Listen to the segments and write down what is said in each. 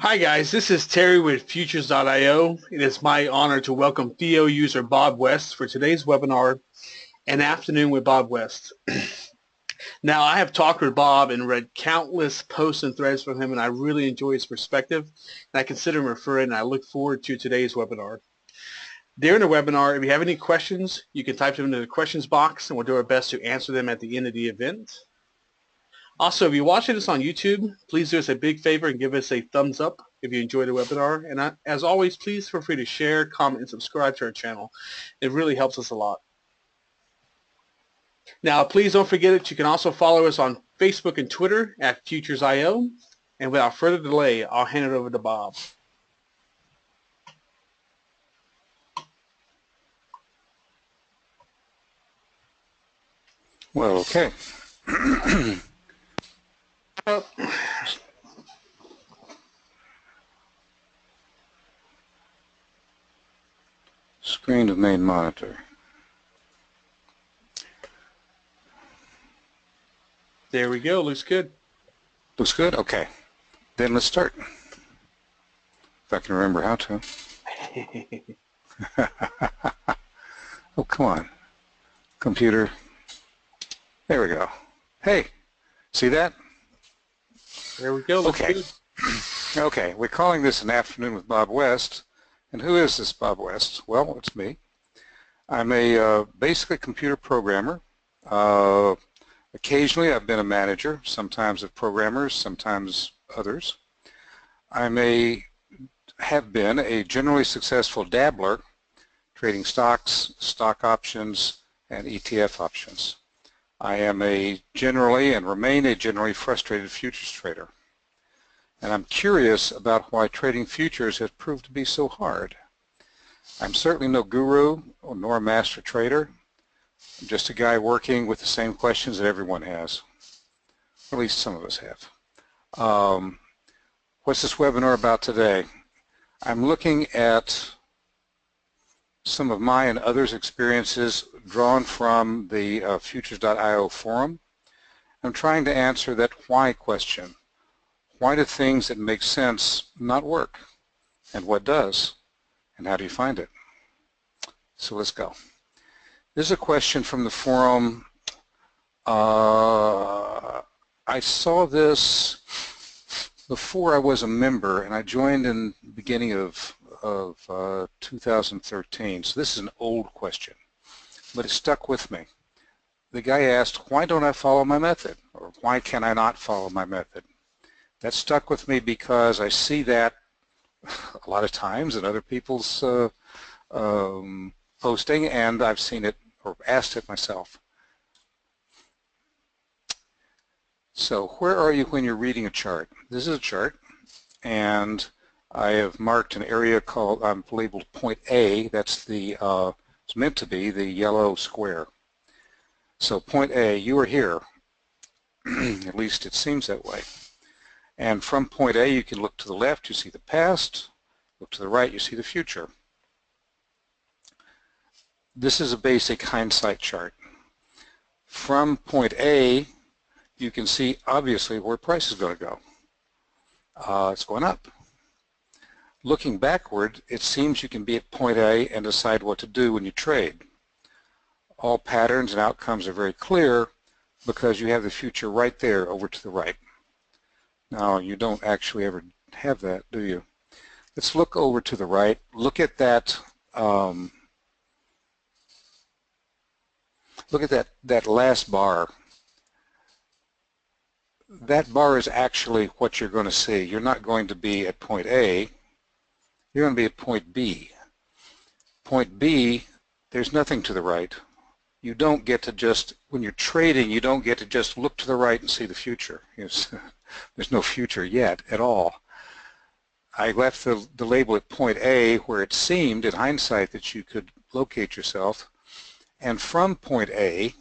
Hi guys, this is Terry with Futures.io. It is my honor to welcome FIO user Bob West for today's webinar, An Afternoon with Bob West. Now, I have talked with Bob and read countless posts and threads from him, and I really enjoy his perspective, and I consider him a friend, and I look forward to today's webinar. During the webinar, if you have any questions, you can type them into the questions box, and we'll do our best to answer them at the end of the event. Also, if you're watching this on YouTube, please do us a big favor and give us a thumbs up if you enjoyed the webinar. And as always, please feel free to share, comment, and subscribe to our channel. It really helps us a lot. Now, please don't forget that you can also follow us on Facebook and Twitter at Futures.io. And without further delay, I'll hand it over to Bob. Well, okay. Screen of main monitor. There we go. Looks good. Looks good? Okay. Then let's start. If I can remember how to. Oh, come on. Computer. There we go. Hey, see that? There we go. Looks okay. Good. Okay, we're calling this An Afternoon with Bob West. And who is this Bob West? Well, it's me. I'm a basically computer programmer. Occasionally I've been a manager, sometimes of programmers, sometimes others. Have been a generally successful dabbler, trading stocks, stock options, and ETF options. I am a generally and remain a generally frustrated futures trader. And I'm curious about why trading futures has proved to be so hard. I'm certainly no guru nor a master trader. I'm just a guy working with the same questions that everyone has. At least some of us have. What's this webinar about today? I'm looking at some of my and others' experiences drawn from the Futures.io forum. I'm trying to answer that why question. Why do things that make sense not work? And what does? And how do you find it? So let's go. This is a question from the forum. I saw this before I was a member, and I joined in the beginning of 2013. So this is an old question, but it stuck with me. The guy asked, why don't I follow my method? Or why can I not follow my method? That stuck with me because I see that a lot of times in other people's posting, and I've seen it or asked it myself. So where are you when you're reading a chart? This is a chart, and I have marked an area called, I'm labeled point A. That's the, it's meant to be the yellow square. So point A, you are here. At least it seems that way. And from point A, you can look to the left, you see the past. Look to the right, you see the future. This is a basic hindsight chart. From point A, you can see obviously where price is going to go. It's going up. Looking backward, it seems you can be at point A and decide what to do when you trade. All patterns and outcomes are very clear because you have the future right there over to the right. Now, you don't actually ever have that, do you? Let's look over to the right. Look at that. Look at that last bar. That bar is actually what you're going to see. You're not going to be at point A. You're going to be at point B. Point B, there's nothing to the right. You don't get to just, when you're trading, you don't get to just look to the right and see the future. There's no future yet at all. I left the label at point A where it seemed in hindsight that you could locate yourself. And from point A,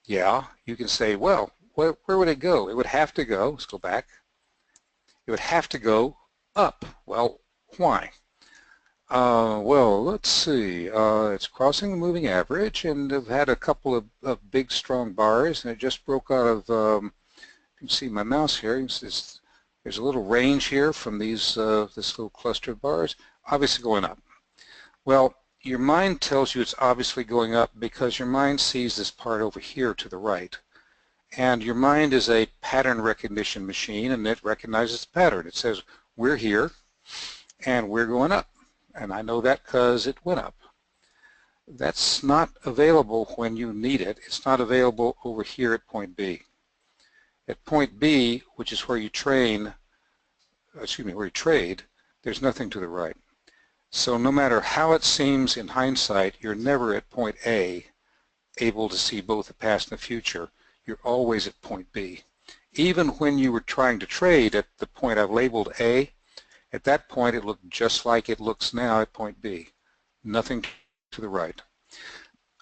yeah, you can say, well, where would it go? It would have to go, let's go back. It would have to go up. Well, why? Well, let's see. It's crossing the moving average, and I've had a couple of big, strong bars, and it just broke out of, you can see my mouse here. It's There's a little range here from these this little cluster of bars, obviously going up. Well, your mind tells you it's obviously going up because your mind sees this part over here to the right. And your mind is a pattern recognition machine, and it recognizes the pattern. It says, we're here, and we're going up. And I know that because it went up. That's not available when you need it. It's not available over here at point B. At point B, which is where you trade, there's nothing to the right. So no matter how it seems in hindsight, you're never at point A able to see both the past and the future. You're always at point B. Even when you were trying to trade at the point I've labeled A, at that point it looked just like it looks now at point B. Nothing to the right.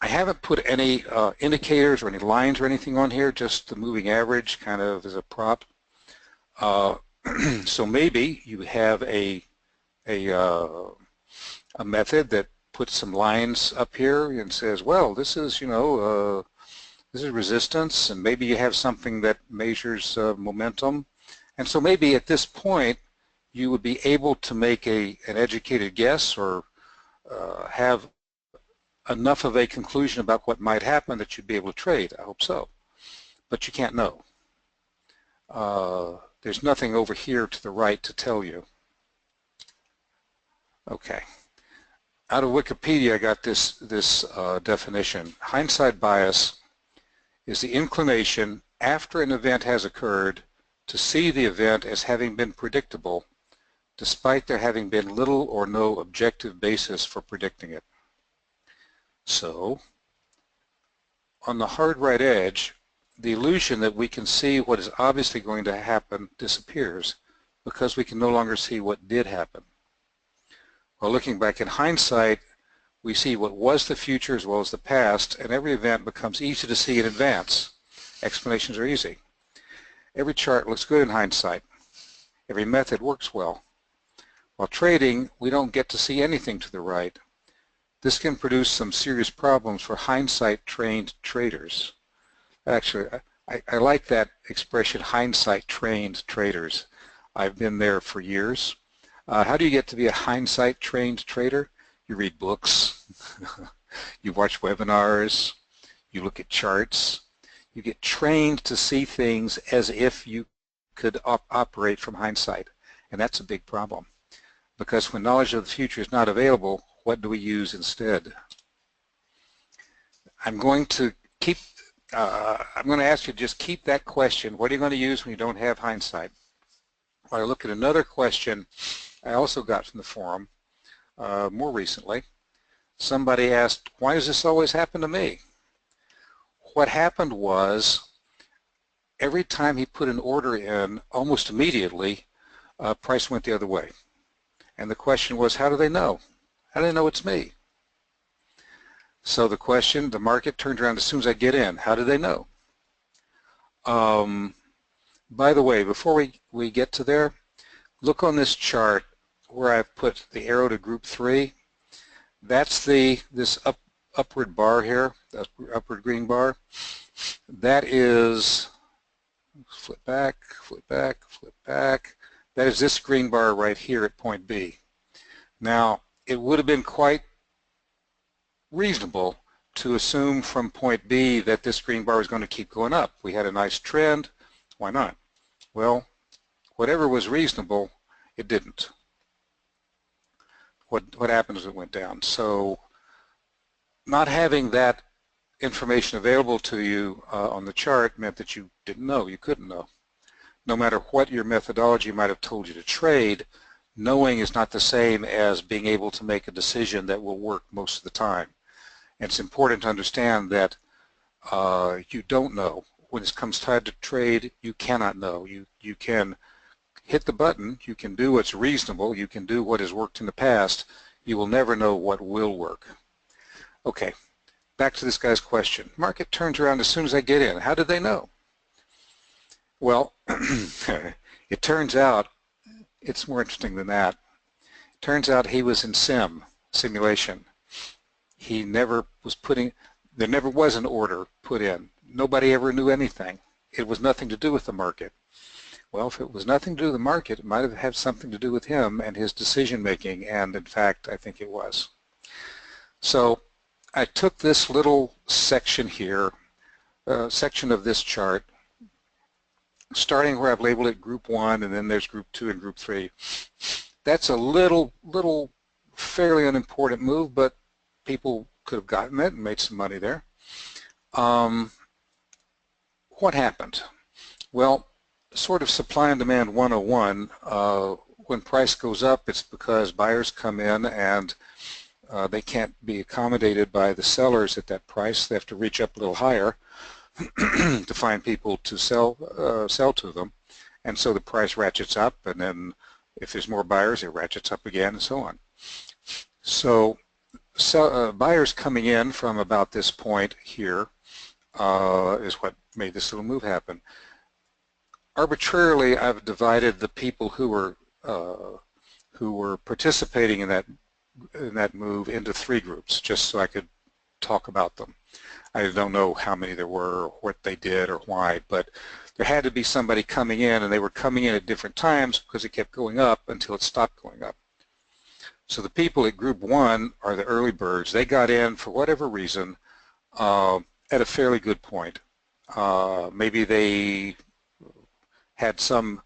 I haven't put any indicators or any lines or anything on here, just the moving average kind of as a prop. So maybe you have a method that puts some lines up here and says, well, this is, this is resistance, and maybe you have something that measures momentum. And so maybe at this point you would be able to make an educated guess or have enough of a conclusion about what might happen that you'd be able to trade. I hope so. But you can't know. There's nothing over here to the right to tell you. Okay. Out of Wikipedia I got this definition. Hindsight bias is the inclination after an event has occurred to see the event as having been predictable despite there having been little or no objective basis for predicting it. So, on the hard right edge, the illusion that we can see what is obviously going to happen disappears because we can no longer see what did happen. While looking back in hindsight, we see what was the future as well as the past, and every event becomes easy to see in advance. Explanations are easy. Every chart looks good in hindsight. Every method works well. While trading, we don't get to see anything to the right. This can produce some serious problems for hindsight-trained traders. Actually, I like that expression, hindsight-trained traders. I've been there for years. How do you get to be a hindsight-trained trader? You read books, you watch webinars, you look at charts, you get trained to see things as if you could operate from hindsight. And that's a big problem, because when knowledge of the future is not available, what do we use instead? I'm going to ask you to just keep that question. What are you going to use when you don't have hindsight? While I look at another question I also got from the forum more recently. Somebody asked, why does this always happen to me? What happened was every time he put an order in, almost immediately, price went the other way. And the question was, how do they know? How do they know it's me? So the question, the market turned around as soon as I get in. How do they know? By the way, before we get to there, look on this chart where I've put the arrow to group 3. That's this upward bar here, the upward green bar. That is, flip back, flip back, flip back. That is this green bar right here at point B. Now, it would have been quite reasonable to assume from point B that this green bar was going to keep going up. We had a nice trend. Why not? Well, whatever was reasonable, it didn't. What happened is it went down. So not having that information available to you on the chart meant that you didn't know, you couldn't know. No matter what your methodology might have told you to trade, knowing is not the same as being able to make a decision that will work most of the time. And it's important to understand that you don't know. When it comes time to trade, you cannot know. You can hit the button, you can do what's reasonable, you can do what has worked in the past, you will never know what will work. Okay, back to this guy's question. Market turns around as soon as I get in. How did they know? Well, it turns out it's more interesting than that. It turns out he was in simulation. He never was there never was an order put in. Nobody ever knew anything. It was nothing to do with the market. Well, if it was nothing to do with the market, it might have had something to do with him and his decision making, and in fact, I think it was. So I took this little section here, section of this chart, starting where I've labeled it Group 1, and then there's Group 2 and Group 3. That's a little fairly unimportant move, but people could have gotten it and made some money there. What happened? Well, sort of supply and demand 101, when price goes up, it's because buyers come in and they can't be accommodated by the sellers at that price. They have to reach up a little higher to find people to sell to them, and so the price ratchets up, and then if there's more buyers, it ratchets up again, and so on. So buyers coming in from about this point here is what made this little move happen. Arbitrarily, I've divided the people who were participating in that move into 3 groups, just so I could talk about them. I don't know how many there were, or what they did, or why, but there had to be somebody coming in, and they were coming in at different times because it kept going up until it stopped going up. So the people at Group 1 are the early birds. They got in for whatever reason at a fairly good point. Maybe they had some,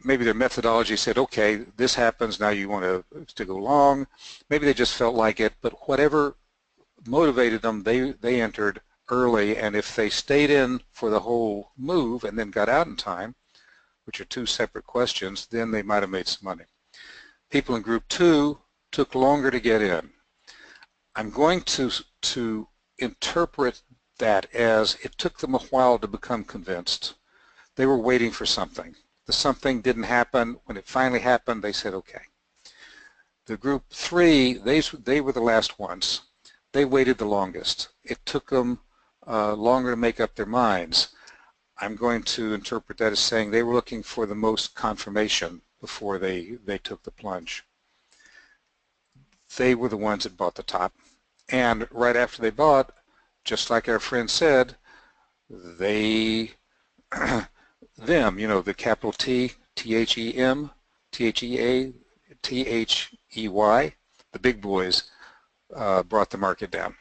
maybe their methodology said, okay, this happens, now you want to go long. Maybe they just felt like it, but whatever motivated them, they entered early, and if they stayed in for the whole move and then got out in time, which are 2 separate questions, then they might have made some money. People in Group 2 took longer to get in. I'm going to interpret that as it took them a while to become convinced. They were waiting for something. The something didn't happen. When it finally happened, they said, okay. The Group 3, they were the last ones. They waited the longest. It took them longer to make up their minds. I'm going to interpret that as saying they were looking for the most confirmation before they took the plunge. They were the ones that bought the top. And right after they bought, just like our friend said, them, the capital T, T-H-E-M, T-H-E-A, T-H-E-Y, the big boys brought the market down.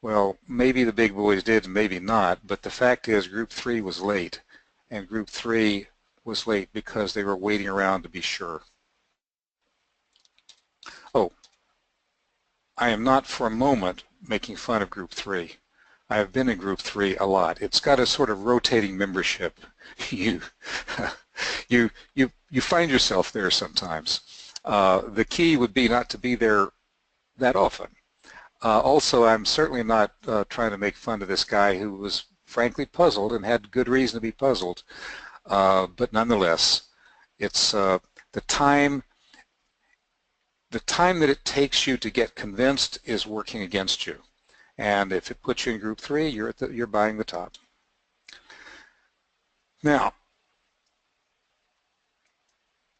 Well, maybe the big boys did, maybe not, but the fact is Group 3 was late, and Group 3 was late because they were waiting around to be sure. Oh, I am not for a moment making fun of Group 3. I have been in Group 3 a lot. It's got a sort of rotating membership. You find yourself there sometimes. The key would be not to be there that often. Also, I'm certainly not trying to make fun of this guy who was frankly puzzled and had good reason to be puzzled, but nonetheless, it's the time that it takes you to get convinced is working against you. And if it puts you in Group 3, you're buying the top. Now,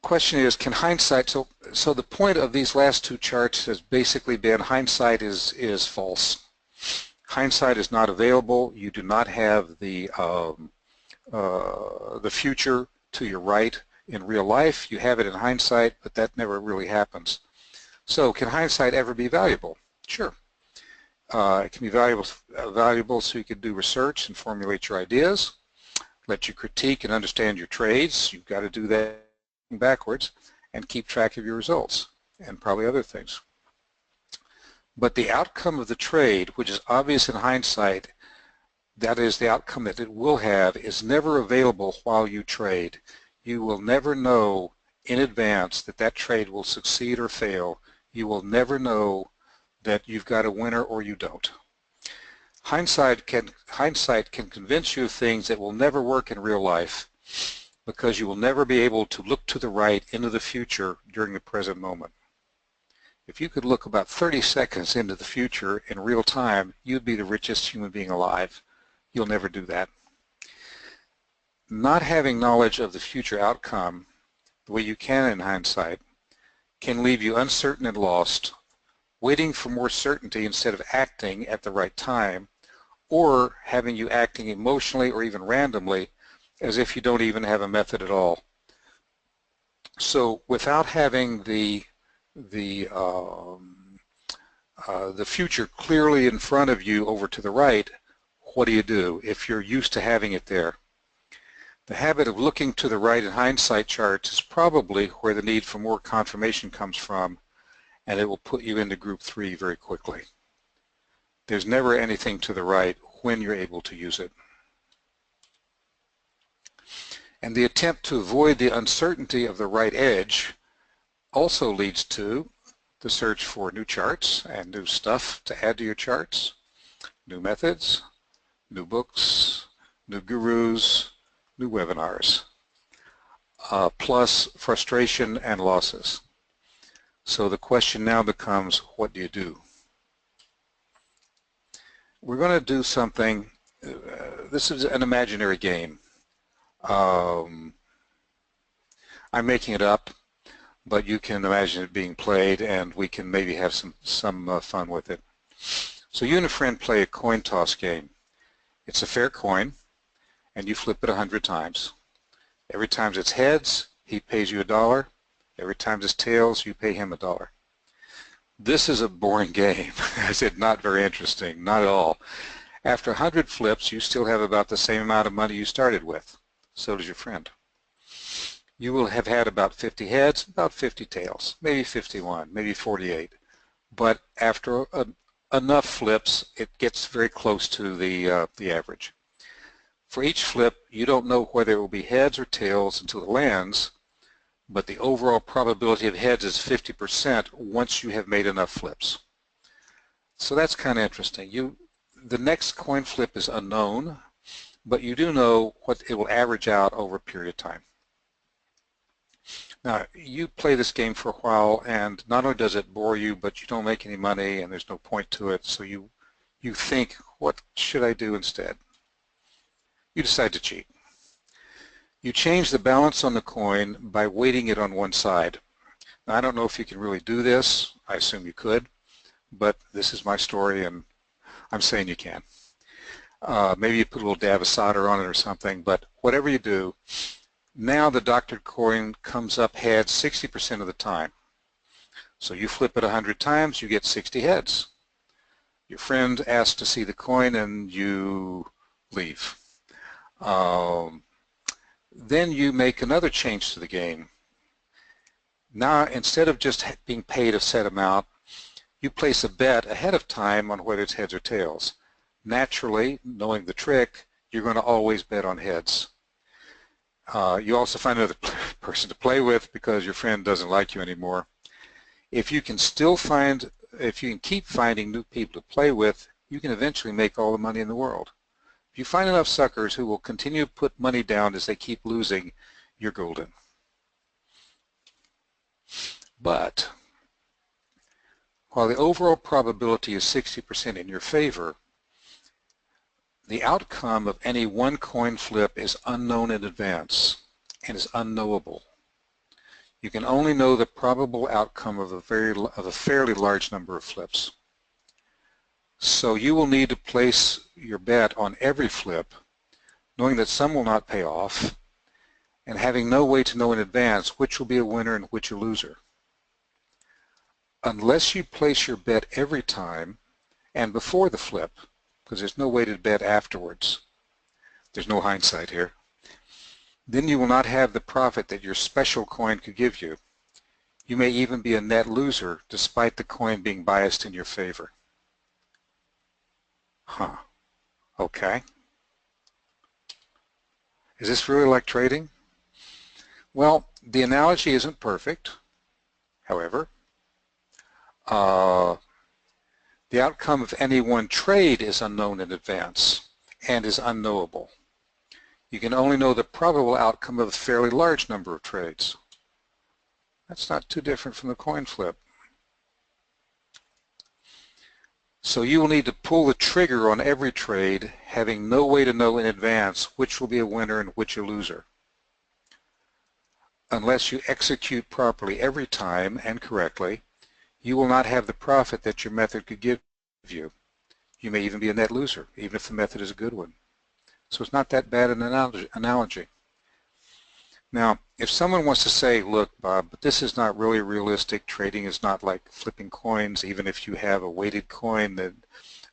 question is, can hindsight, so the point of these last 2 charts has basically been hindsight is false. Hindsight is not available. You do not have the future to your right in real life. You have it in hindsight, but that never really happens. So can hindsight ever be valuable? Sure. It can be valuable so you can do research and formulate your ideas, let you critique and understand your trades. You've got to do that backwards and keep track of your results and probably other things. But the outcome of the trade, which is obvious in hindsight, that is the outcome that it will have, is never available while you trade. You will never know in advance that that trade will succeed or fail. You will never know that you've got a winner or you don't. Hindsight can convince you of things that will never work in real life because you will never be able to look to the right into the future during the present moment. If you could look about 30 seconds into the future in real time, you'd be the richest human being alive. You'll never do that. Not having knowledge of the future outcome, the way you can in hindsight, can leave you uncertain and lost, waiting for more certainty instead of acting at the right time, or having you acting emotionally or even randomly as if you don't even have a method at all. So without having the future clearly in front of you over to the right, what do you do if you're used to having it there? The habit of looking to the right in hindsight charts is probably where the need for more confirmation comes from, and it will put you into group 3 very quickly. There's never anything to the right when you're able to use it. And the attempt to avoid the uncertainty of the right edge also leads to the search for new charts and new stuff to add to your charts, new methods, new books, new gurus, new webinars, plus frustration and losses. So the question now becomes, what do you do? We're going to do something, this is an imaginary game. I'm making it up, but you can imagine it being played, and we can maybe have some fun with it. So you and a friend play a coin toss game. It's a fair coin, and you flip it 100 times. Every time it's heads, he pays you $1. Every time it's tails, you pay him $1. This is a boring game. I said not very interesting, not at all. After 100 flips, you still have about the same amount of money you started with. So does your friend. You will have had about 50 heads, about 50 tails, maybe 51, maybe 48. But after enough flips, it gets very close to the average. For each flip, you don't know whether it will be heads or tails until it lands, but the overall probability of heads is 50% once you have made enough flips. So that's kind of interesting. The next coin flip is unknown, but you do know what it will average out over a period of time. Now, you play this game for a while, and not only does it bore you, but you don't make any money, and there's no point to it, so you think, what should I do instead? You decide to cheat. You change the balance on the coin by weighting it on one side. Now, I don't know if you can really do this. I assume you could, but this is my story, and I'm saying you can. Maybe you put a little dab of solder on it or something, but whatever you do, now the doctored coin comes up heads 60% of the time. So you flip it 100 times, you get 60 heads. Your friend asks to see the coin, and you leave. Then you make another change to the game. Now, instead of just being paid a set amount, you place a bet ahead of time on whether it's heads or tails. Naturally, knowing the trick, you're going to always bet on heads. You also find another person to play with because your friend doesn't like you anymore. If you can keep finding new people to play with, you can eventually make all the money in the world. If you find enough suckers who will continue to put money down as they keep losing, you're golden. But while the overall probability is 60% in your favor, the outcome of any one coin flip is unknown in advance and is unknowable. You can only know the probable outcome of a fairly large number of flips. So you will need to place your bet on every flip, knowing that some will not pay off, and having no way to know in advance which will be a winner and which a loser. Unless you place your bet every time and before the flip, because there's no way to bet afterwards, there's no hindsight here, then you will not have the profit that your special coin could give you. You may even be a net loser despite the coin being biased in your favor. Huh. Okay. Is this really like trading? Well, the analogy isn't perfect. However, the outcome of any one trade is unknown in advance and is unknowable. You can only know the probable outcome of a fairly large number of trades. That's not too different from the coin flip. So you will need to pull the trigger on every trade, having no way to know in advance which will be a winner and which a loser. Unless you execute properly every time and correctly, you will not have the profit that your method could give you. You may even be a net loser, even if the method is a good one. So it's not that bad an analogy. Now, if someone wants to say, look, Bob, but this is not really realistic. Trading is not like flipping coins, even if you have a weighted coin, that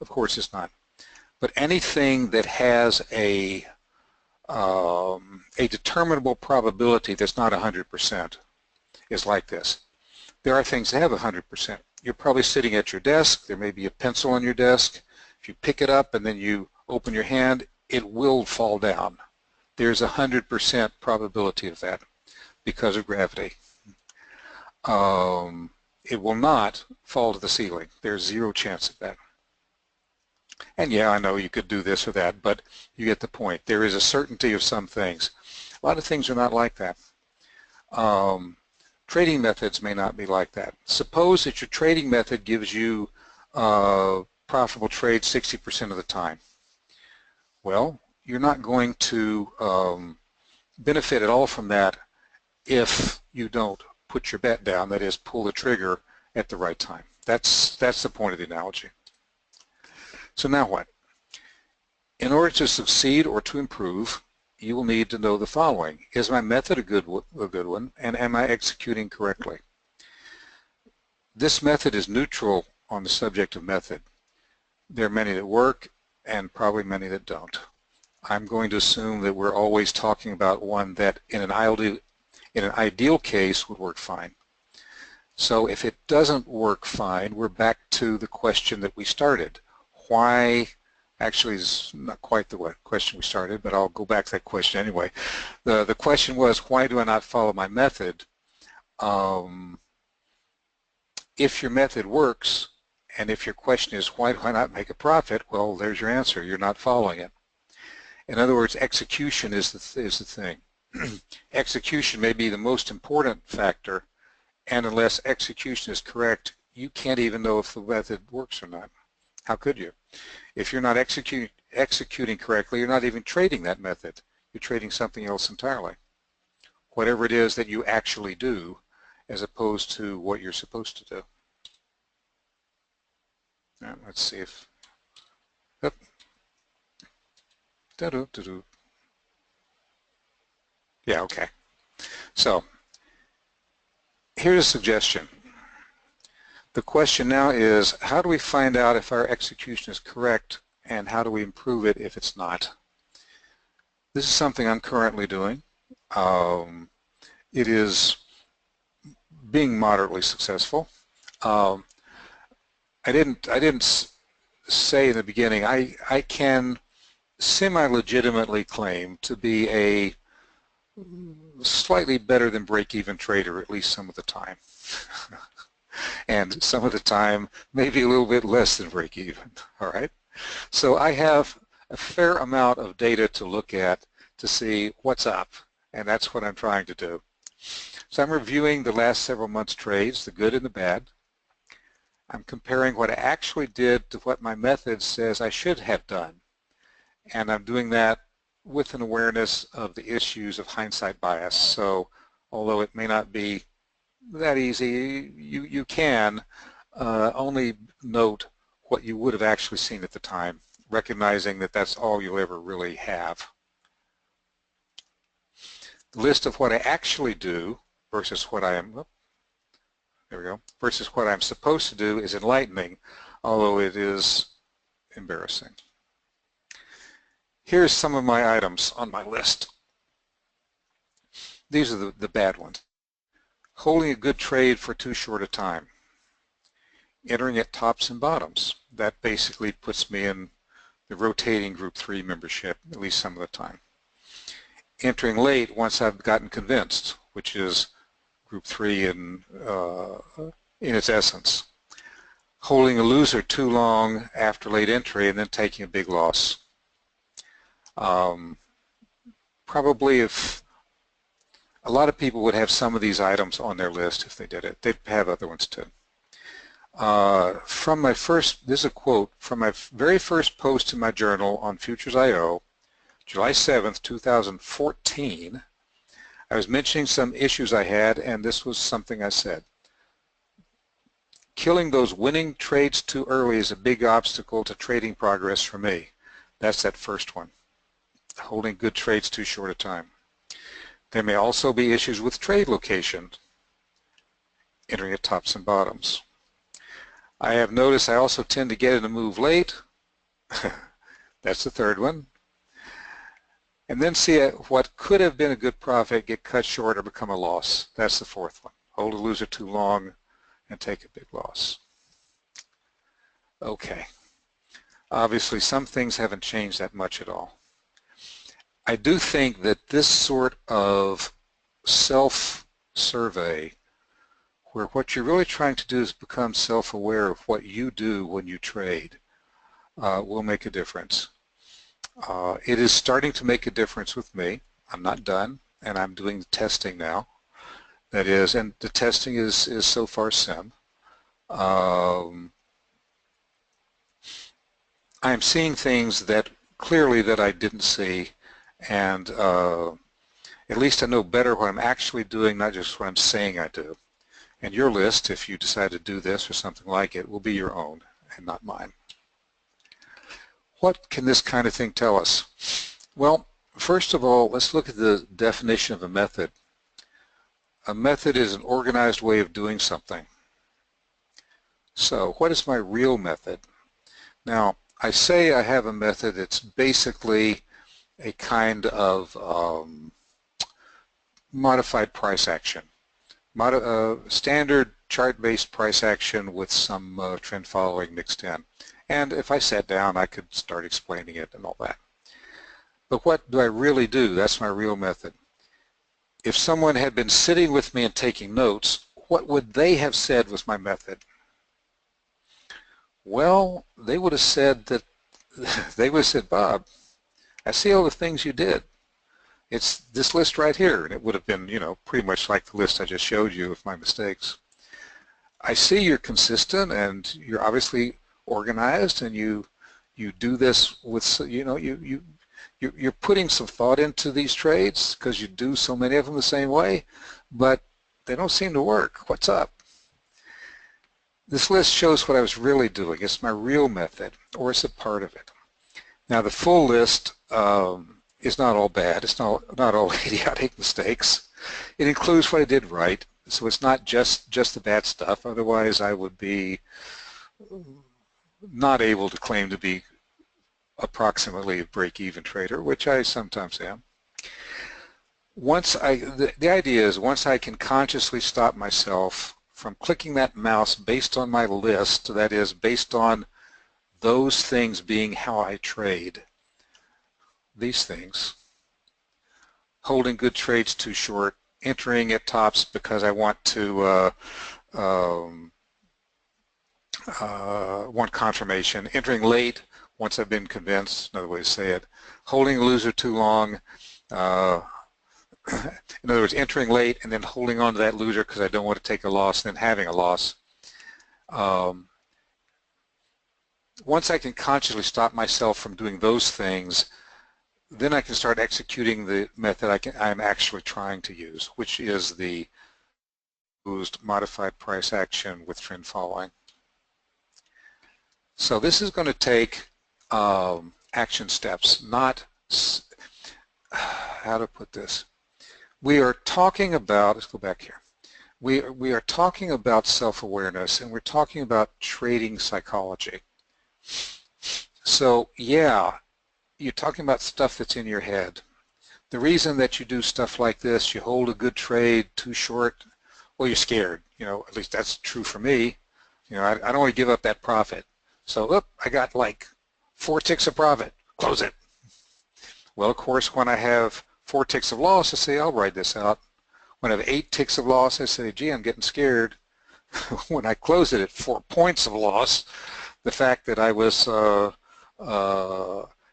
of course it's not. But anything that has a determinable probability that's not 100% is like this. There are things that have 100%. You're probably sitting at your desk. There may be a pencil on your desk. If you pick it up and then you open your hand, it will fall down. There's 100% probability of that because of gravity. It will not fall to the ceiling. There's zero chance of that. And yeah, I know you could do this or that, but you get the point. There is a certainty of some things. A lot of things are not like that. Trading methods may not be like that. Suppose that your trading method gives you profitable trades 60% of the time. Well, you're not going to benefit at all from that if you don't put your bet down, that is, pull the trigger at the right time. That's the point of the analogy. So now what? In order to succeed or to improve, you will need to know the following. Is my method a good one, and am I executing correctly? This method is neutral on the subject of method. There are many that work and probably many that don't. I'm going to assume that we're always talking about one that in an ideal case would work fine. So if it doesn't work fine, we're back to the question that we started. Why, actually is not quite the question we started, but I'll go back to that question anyway. The question was, why do I not follow my method? If your method works, and if your question is, why do I not make a profit? Well, there's your answer. You're not following it. In other words, execution is the thing. Execution may be the most important factor, and unless execution is correct, you can't even know if the method works or not. How could you? If you're not executing correctly, you're not even trading that method. You're trading something else entirely. Whatever it is that you actually do, as opposed to what you're supposed to do. Now, let's see if... Yep. Yeah, okay. So, here's a suggestion. The question now is, how do we find out if our execution is correct, and how do we improve it if it's not? This is something I'm currently doing. It is being moderately successful. I didn't say in the beginning, I can semi-legitimately claim to be a slightly better than break-even trader at least some of the time. And some of the time maybe a little bit less than break-even, all right? So I have a fair amount of data to look at to see what's up, and that's what I'm trying to do. So I'm reviewing the last several months' trades, the good and the bad. I'm comparing what I actually did to what my method says I should have done. And I'm doing that with an awareness of the issues of hindsight bias. So although it may not be that easy, you can only note what you would have actually seen at the time, recognizing that that's all you'll ever really have. The list of what I actually do versus what I am, there we go, versus what I'm supposed to do is enlightening, although it is embarrassing. Here's some of my items on my list. These are the bad ones. Holding a good trade for too short a time. Entering at tops and bottoms. That basically puts me in the rotating group 3 membership, at least some of the time. Entering late once I've gotten convinced, which is group 3 in its essence. Holding a loser too long after late entry and then taking a big loss. Probably if a lot of people would have some of these items on their list if they did it. They'd have other ones too. From my first, this is a quote, from my very first post in my journal on Futures.io, July 7th, 2014, I was mentioning some issues I had, and this was something I said. Killing those winning trades too early is a big obstacle to trading progress for me. That's that first one. holding good trades too short a time. There may also be issues with trade location, entering at tops and bottoms. I have noticed I also tend to get in a move late. That's the third one. And then see what could have been a good profit get cut short or become a loss. That's the fourth one. Hold a loser too long and take a big loss. Okay. Obviously, some things haven't changed that much at all. I do think that this sort of self-survey, where what you're really trying to do is become self-aware of what you do when you trade, will make a difference. It is starting to make a difference with me. I'm not done, and I'm doing the testing now. That is, and the testing is so far sim. I'm seeing things that clearly that I didn't see, and at least I know better what I'm actually doing, not just what I'm saying I do. And your list, if you decide to do this or something like it, will be your own and not mine. What can this kind of thing tell us? Well, first of all, let's look at the definition of a method. A method is an organized way of doing something. So what is my real method? Now, I say I have a method that's basically a kind of modified price action. Standard chart-based price action with some trend following mixed in. And if I sat down, I could start explaining it and all that. But what do I really do? That's my real method. If someone had been sitting with me and taking notes, what would they have said was my method? Well, they would have said that, Bob, I see all the things you did. It's this list right here. And it would have been, you know, pretty much like the list I just showed you of my mistakes. I see you're consistent and you're obviously organized, and you do this with, you know, you're putting some thought into these trades because you do so many of them the same way, but they don't seem to work. What's up? This list shows what I was really doing. It's my real method, or it's a part of it. Now the full list is not all bad. It's not all idiotic mistakes. It includes what I did right, so it's not just the bad stuff. Otherwise, I would be not able to claim to be approximately a break-even trader, which I sometimes am. The idea is once I can consciously stop myself from clicking that mouse based on my list, that is, based on those things being how I trade, these things, holding good trades too short, entering at tops because I want to want confirmation, entering late once I've been convinced, another way to say it, holding a loser too long, in other words, entering late and then holding on to that loser because I don't want to take a loss, then having a loss. Once I can consciously stop myself from doing those things, then I can start executing the method I'm actually trying to use, which is the modified price action with trend following. So this is going to take action steps, not, how to put this, we are talking about, let's go back here, we are talking about self-awareness, and we're talking about trading psychology. So yeah, you're talking about stuff that's in your head. The reason that you do stuff like this, you hold a good trade too short, well, you're scared. You know, at least that's true for me. You know, I don't want to give up that profit. So, I got like 4 ticks of profit. Close it. Well, of course, when I have 4 ticks of loss, I say, I'll ride this out. When I have 8 ticks of loss, I say, gee, I'm getting scared. When I close it at 4 points of loss, the fact that I was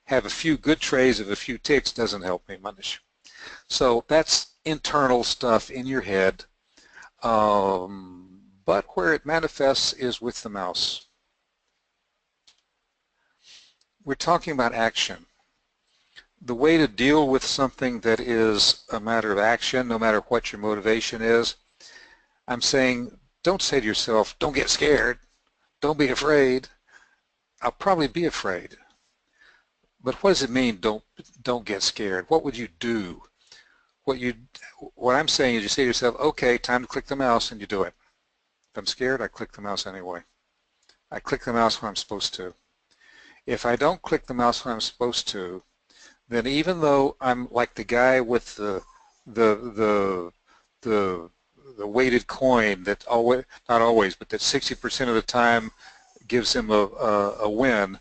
have a few good trades of a few ticks doesn't help me much. So that's internal stuff in your head, but where it manifests is with the mouse. We're talking about action. The way to deal with something that is a matter of action, no matter what your motivation is, I'm saying don't say to yourself, don't get scared, don't be afraid. I'll probably be afraid. But what does it mean, don't get scared? What would you do? What I'm saying is you say to yourself, okay, time to click the mouse, and you do it. If I'm scared, I click the mouse anyway. I click the mouse when I'm supposed to. If I don't click the mouse when I'm supposed to, then even though I'm like the guy with the the the weighted coin that always, not always, but that 60% of the time gives him a win,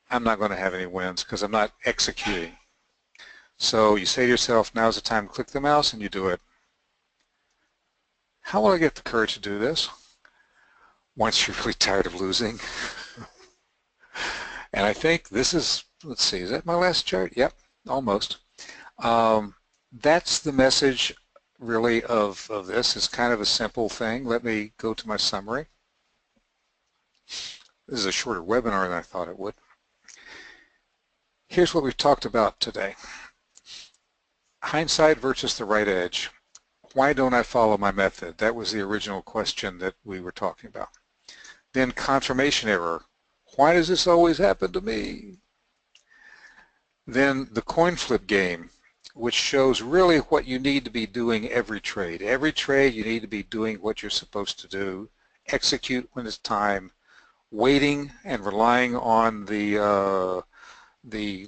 I'm not going to have any wins because I'm not executing. So you say to yourself, now's the time to click the mouse, and you do it. How will I get the courage to do this? Once you're really tired of losing. And I think this is, let's see, is that my last chart? Yep, almost. That's the message really of this. It's kind of a simple thing. Let me go to my summary. This is a shorter webinar than I thought it would. Here's what we've talked about today. Hindsight versus the right edge. Why don't I follow my method? That was the original question that we were talking about. Then confirmation error. Why does this always happen to me? Then the coin flip game, which shows really what you need to be doing every trade. Every trade you need to be doing what you're supposed to do, execute when it's time, waiting and relying on the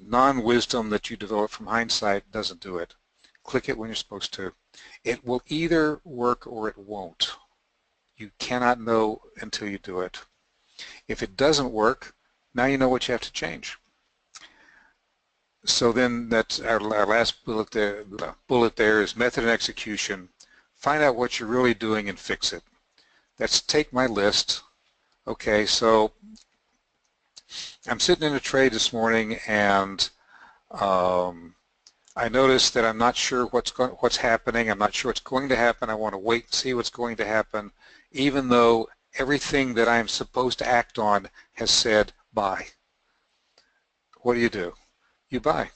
non-wisdom that you develop from hindsight doesn't do it. Click it when you're supposed to. It will either work or it won't. You cannot know until you do it. If it doesn't work, now you know what you have to change. So then that's our last bullet there. Bullet there is method and execution. Find out what you're really doing and fix it. Let's take my list. Okay, so I'm sitting in a trade this morning, and I noticed that I'm not sure what's happening. I'm not sure what's going to happen. I want to wait and see what's going to happen, even though everything that I'm supposed to act on has said buy. What do? You buy.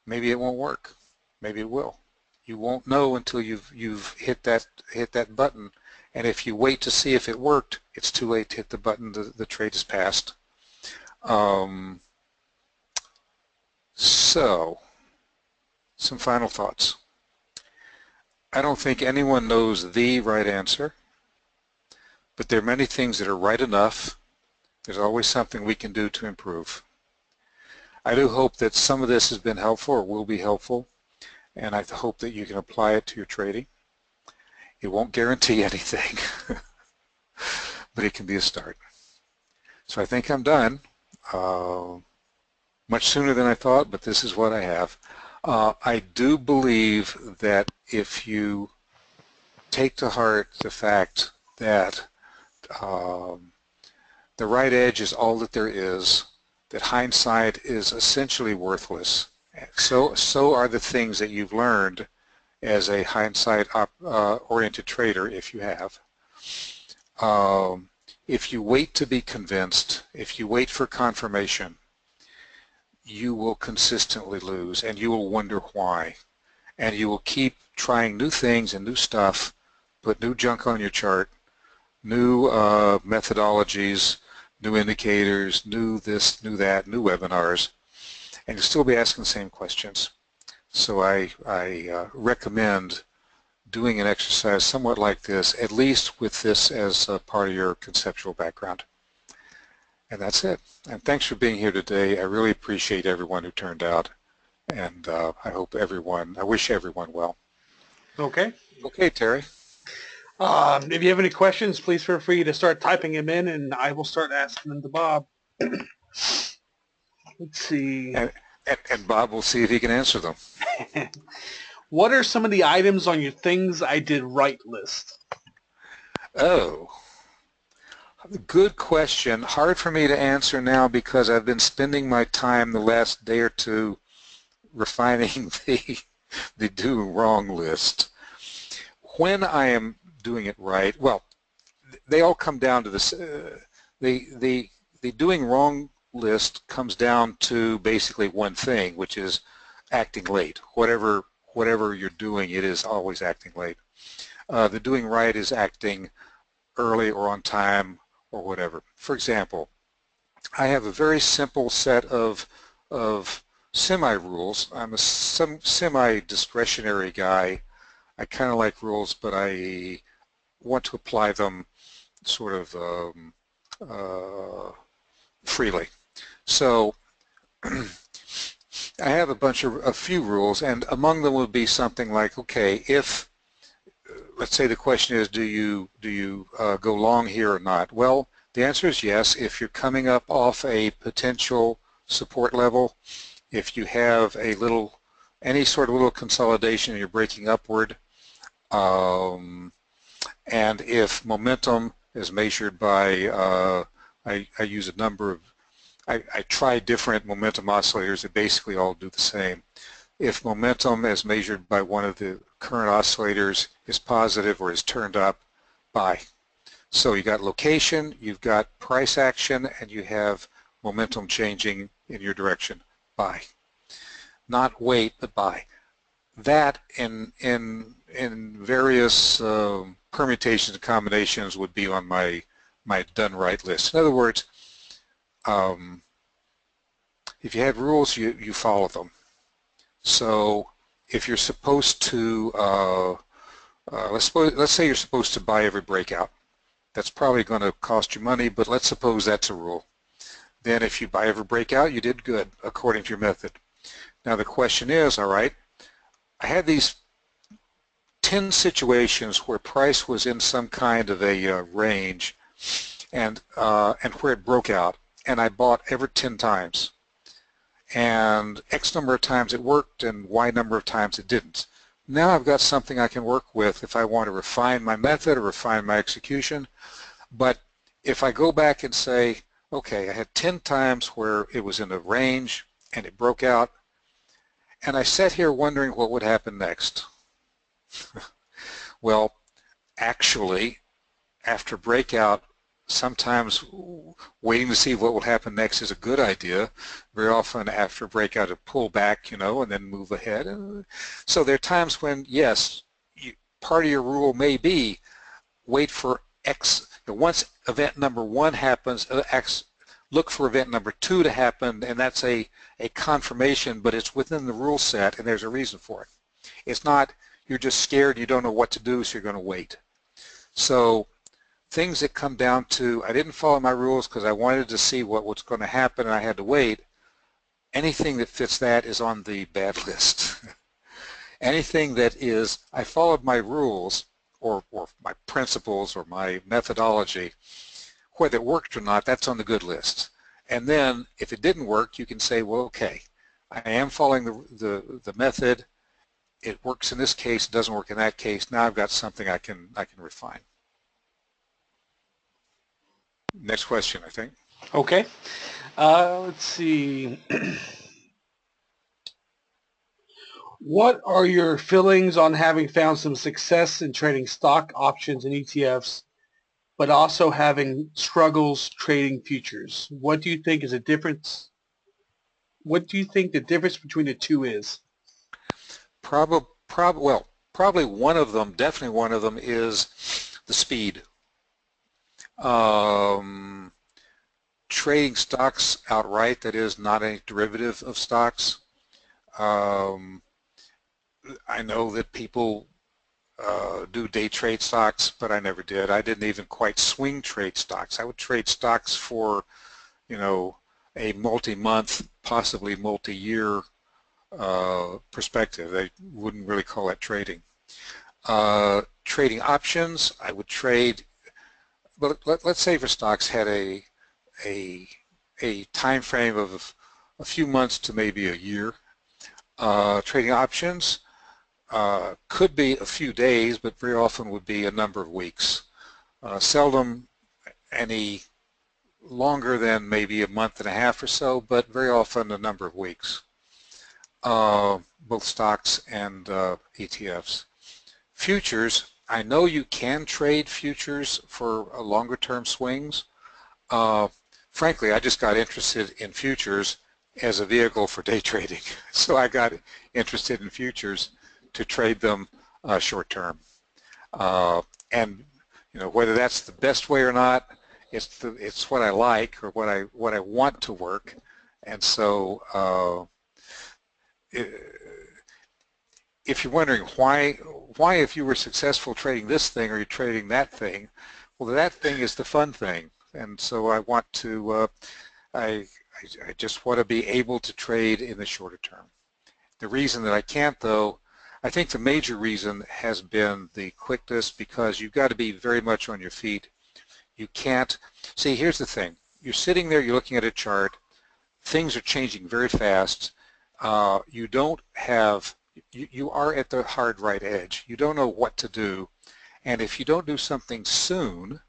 Maybe it won't work. Maybe it will. You won't know until you've hit that button. And if you wait to see if it worked, it's too late to hit the button. The trade is passed. So, some final thoughts. I don't think anyone knows the right answer, but there are many things that are right enough. There's always something we can do to improve. I do hope that some of this has been helpful or will be helpful, and I hope that you can apply it to your trading. It won't guarantee anything, but it can be a start. So I think I'm done. Much sooner than I thought, but this is what I have. I do believe that if you take to heart the fact that the right edge is all that there is, that hindsight is essentially worthless. So are the things that you've learned as a hindsight-oriented trader, if you have. If you wait to be convinced, if you wait for confirmation, you will consistently lose, and you will wonder why. And you will keep trying new things and new stuff, put new junk on your chart, new methodologies, new indicators, new this, new that, new webinars, and you'll still be asking the same questions. So I recommend doing an exercise somewhat like this, at least with this as a part of your conceptual background. And that's it. And thanks for being here today. I really appreciate everyone who turned out, and I wish everyone well. Okay. Okay, Terry. If you have any questions, please feel free to start typing them in, and I will start asking them to Bob. Let's see. And Bob will see if he can answer them. What are some of the items on your things I did right list? Oh, good question. Hard for me to answer now because I've been spending my time the last day or two refining the do wrong list. When I am doing it right, well, they all come down to this. The doing wrong list comes down to basically one thing, which is acting late. Whatever you're doing, it is always acting late. The doing right is acting early or on time or whatever. For example, I have a very simple set of of semi-rules. I'm a semi-discretionary guy. I kind of like rules, but I want to apply them sort of freely. So I have a few rules, and among them would be something like, okay, if let's say the question is, do you go long here or not? Well, the answer is yes. If you're coming up off a potential support level, if you have any sort of little consolidation and you're breaking upward, and if momentum is measured by, I use a number of, I try different momentum oscillators that basically all do the same. If momentum as measured by one of the current oscillators is positive or is turned up, buy. So you got location, you've got price action, and you have momentum changing in your direction, buy. Not wait, but buy. That in various permutations and combinations would be on my done right list. In other words, if you have rules, you follow them. So if you're supposed to, let's say you're supposed to buy every breakout. That's probably going to cost you money, but let's suppose that's a rule. Then if you buy every breakout, you did good according to your method. Now the question is, all right, I had these 10 situations where price was in some kind of a range and where it broke out, and I bought every 10 times. And X number of times it worked and Y number of times it didn't. Now I've got something I can work with if I want to refine my method or refine my execution. But if I go back and say, okay, I had 10 times where it was in a range and it broke out, and I sat here wondering what would happen next. Well, actually, after breakout, sometimes waiting to see what will happen next is a good idea. Very often after breakout, a pull back, and then move ahead. So there are times when, yes, part of your rule may be wait for X. Once event number 1 happens, X, look for event number 2 to happen, and that's a confirmation, but it's within the rule set, and there's a reason for it. It's not you're just scared, you don't know what to do, so you're going to wait. So things that come down to, I didn't follow my rules because I wanted to see what was going to happen and I had to wait. Anything that fits that is on the bad list. Anything that is, I followed my rules or my principles or my methodology, whether it worked or not, that's on the good list. And then if it didn't work, you can say, well, okay, I am following the method. It works in this case, it doesn't work in that case. Now I've got something I can refine. Next question, I think. Okay. Let's see. What are your feelings on having found some success in trading stock options and ETFs, but also having struggles trading futures? What do you think is a difference? What do you think the difference between the two is? Probably one of them, definitely one of them, is the speed. Trading stocks outright, that is not a derivative of stocks. I know that people do day trade stocks, but I never did. I didn't even quite swing trade stocks. I would trade stocks for, a multi-month, possibly multi-year perspective. I wouldn't really call that trading. Trading options, I would trade, but let's say for stocks had a time frame of a few months to maybe a year. Trading options could be a few days, but very often would be a number of weeks. Seldom any longer than maybe a month and a half or so, but very often a number of weeks. Both stocks and ETFs. Futures, I know you can trade futures for longer term swings. Frankly, I just got interested in futures as a vehicle for day trading. So I got interested in futures to trade them short term. And whether that's the best way or not, it's what I like or what I want to work, And so if you're wondering why if you were successful trading this thing are you trading that thing, well, that thing is the fun thing. And so I want to, I just want to be able to trade in the shorter term. The reason that I can't, though, I think the major reason has been the quickness, because you've got to be very much on your feet. You can't, see, here's the thing. You're sitting there, you're looking at a chart, things are changing very fast. You don't have, you are at the hard right edge. You don't know what to do. And if you don't do something soon,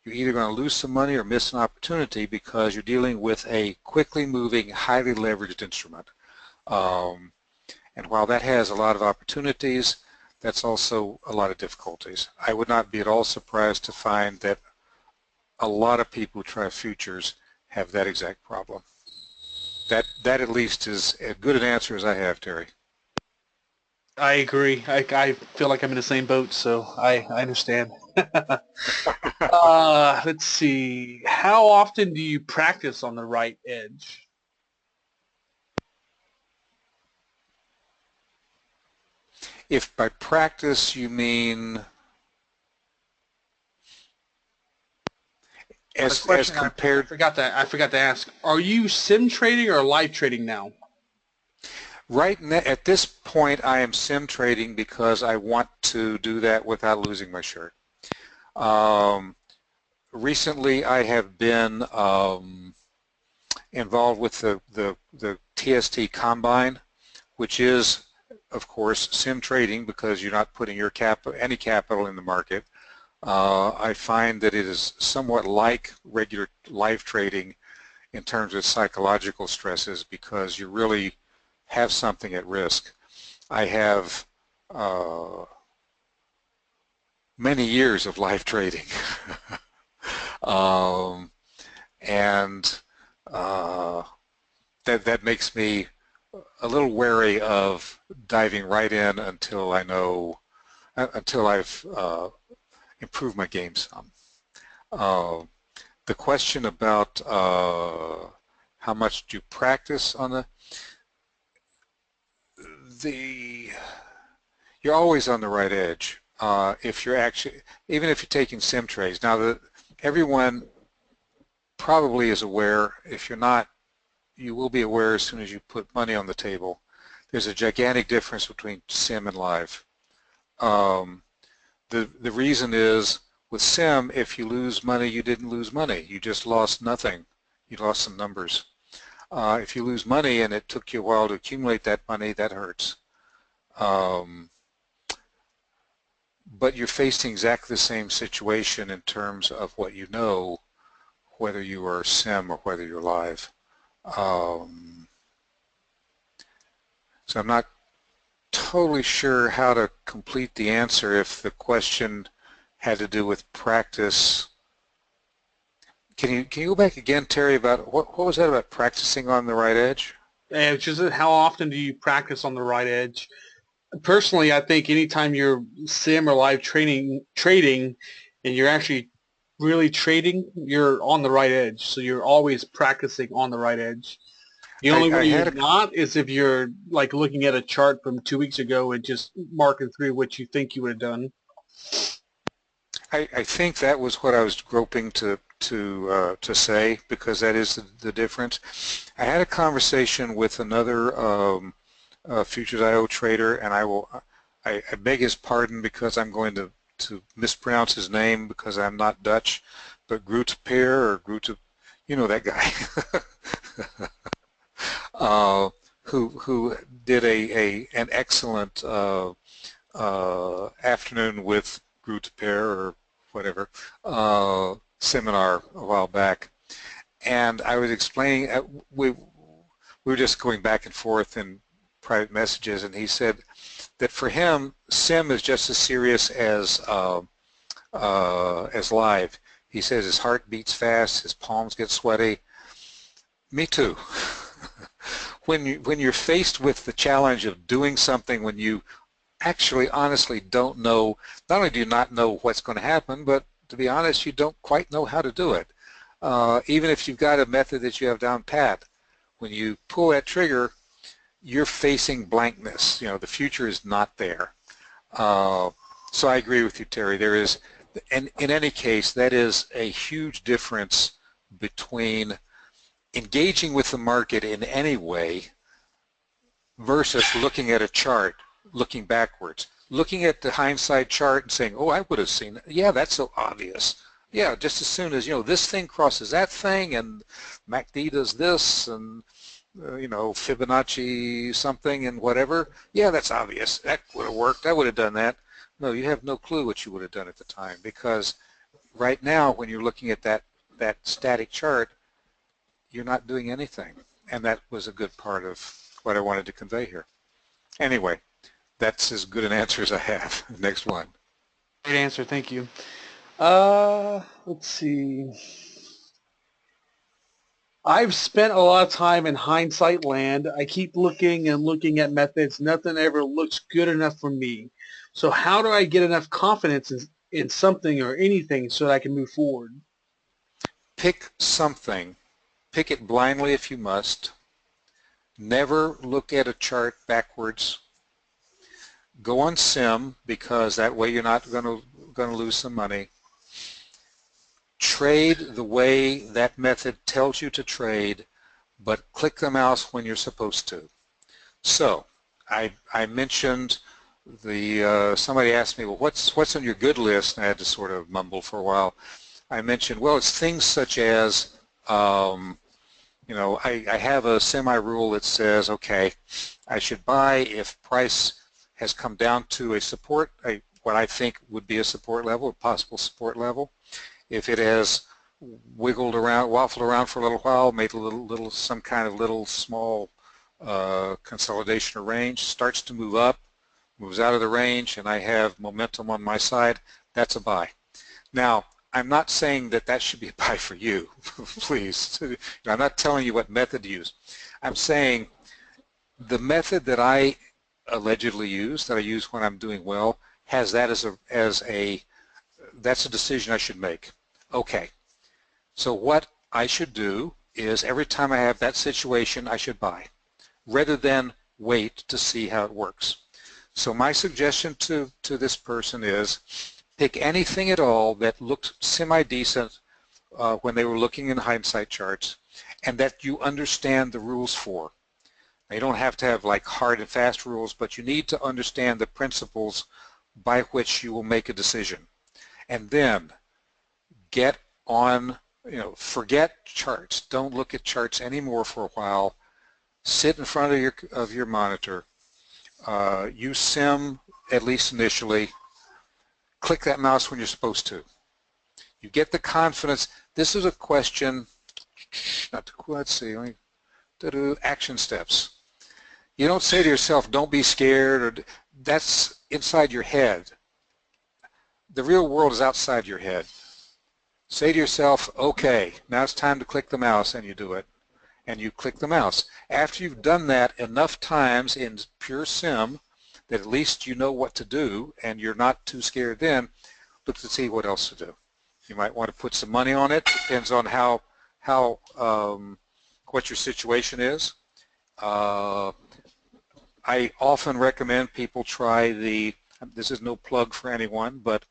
you're either going to lose some money or miss an opportunity, because you're dealing with a quickly moving, highly leveraged instrument. And while that has a lot of opportunities, that's also a lot of difficulties. I would not be at all surprised to find that a lot of people who try futures have that exact problem. That at least is as good an answer as I have, Terry. I agree. I feel like I'm in the same boat, so I understand. Let's see. How often do you practice on the right edge? If by practice you mean as compared, I forgot to ask. Are you sim trading or live trading now? right at this point I am sim trading because I want to do that without losing my shirt. Recently I have been involved with the TST Combine, which is of course sim trading because you're not putting your any capital in the market. I find that it is somewhat like regular live trading in terms of psychological stresses, because you really have something at risk. I have many years of live trading and that makes me a little wary of diving right in until I know, until I've improved my game some. The question about how much do you practice on you're always on the right edge. If you're actually, even if you're taking sim trades. Now, everyone probably is aware. If you're not, you will be aware as soon as you put money on the table. There's a gigantic difference between sim and live. The reason is, with sim, if you lose money, you didn't lose money. You just lost nothing. You lost some numbers. If you lose money and it took you a while to accumulate that money, that hurts. But you're facing exactly the same situation in terms of what you know, whether you are sim or whether you're live. So I'm not totally sure how to complete the answer if the question had to do with practice. Can you go back again, Terry, about what was that about practicing on the right edge? Just how often do you practice on the right edge? Personally, I think anytime you're sim or live trading and you're actually really trading, you're on the right edge. So you're always practicing on the right edge. The only way you're not is if you're like looking at a chart from 2 weeks ago and just marking through what you think you would have done. I think that was what I was groping to say, because that is the difference. I had a conversation with another futures IO trader, and I beg his pardon because I'm going to mispronounce his name because I'm not Dutch, but Grootpeer or Groot, you know that guy, who did an excellent afternoon with Grootpeer or whatever seminar a while back, and I was explaining we were just going back and forth in private messages, and he said that for him sim is just as serious as live. He says his heart beats fast, his palms get sweaty. Me too. When you're faced with the challenge of doing something when you actually honestly don't know, not only do you not know what's going to happen, but to be honest, you don't quite know how to do it. Even if you've got a method that you have down pat, when you pull that trigger, you're facing blankness. You know, the future is not there. So I agree with you, Terry. There is, and in any case, that is a huge difference between engaging with the market in any way versus looking at a chart, looking backwards. Looking at the hindsight chart and saying, oh, I would have seen that. Yeah, that's so obvious. Yeah, just as soon as, you know, this thing crosses that thing and MACD does this and, you know, Fibonacci something and whatever. Yeah, that's obvious. That would have worked. I would have done that. No, you have no clue what you would have done at the time, because right now when you're looking at that static chart, you're not doing anything. And that was a good part of what I wanted to convey here. Anyway, that's as good an answer as I have. Next one. Great answer, thank you. Let's see. I've spent a lot of time in hindsight land. I keep looking and looking at methods. Nothing ever looks good enough for me. So how do I get enough confidence in something or anything so that I can move forward? Pick something. Pick it blindly if you must. Never look at a chart backwards. Go on sim, because that way you're not going to lose some money. Trade the way that method tells you to trade, but click the mouse when you're supposed to. So I mentioned somebody asked me, well, what's on your good list? And I had to sort of mumble for a while. I mentioned, well, it's things such as, you know, I have a semi-rule that says, okay, I should buy if price has come down to a support, what I think would be a support level, a possible support level. If it has wiggled around, waffled around for a little while, made a some kind of little small consolidation or range, starts to move up, moves out of the range, and I have momentum on my side, that's a buy. Now, I'm not saying that that should be a buy for you, please. I'm not telling you what method to use. I'm saying the method that I allegedly use, that I use when I'm doing well, has that that's a decision I should make. Okay, so what I should do is every time I have that situation, I should buy, rather than wait to see how it works. So my suggestion to this person is pick anything at all that looked semi-decent when they were looking in hindsight charts, and that you understand the rules for. Now, you don't have to have like hard and fast rules, but you need to understand the principles by which you will make a decision. And then get on, you know, forget charts. Don't look at charts anymore for a while. Sit in front of your monitor. Use sim, at least initially. Click that mouse when you're supposed to. You get the confidence. This is a question, let's see, action steps. You don't say to yourself, don't be scared, or that's inside your head. The real world is outside your head. Say to yourself, okay, now it's time to click the mouse, and you do it. And you click the mouse. After you've done that enough times in pure sim that at least you know what to do and you're not too scared, then look to see what else to do. You might want to put some money on it. Depends on what your situation is. I often recommend people try this is no plug for anyone, but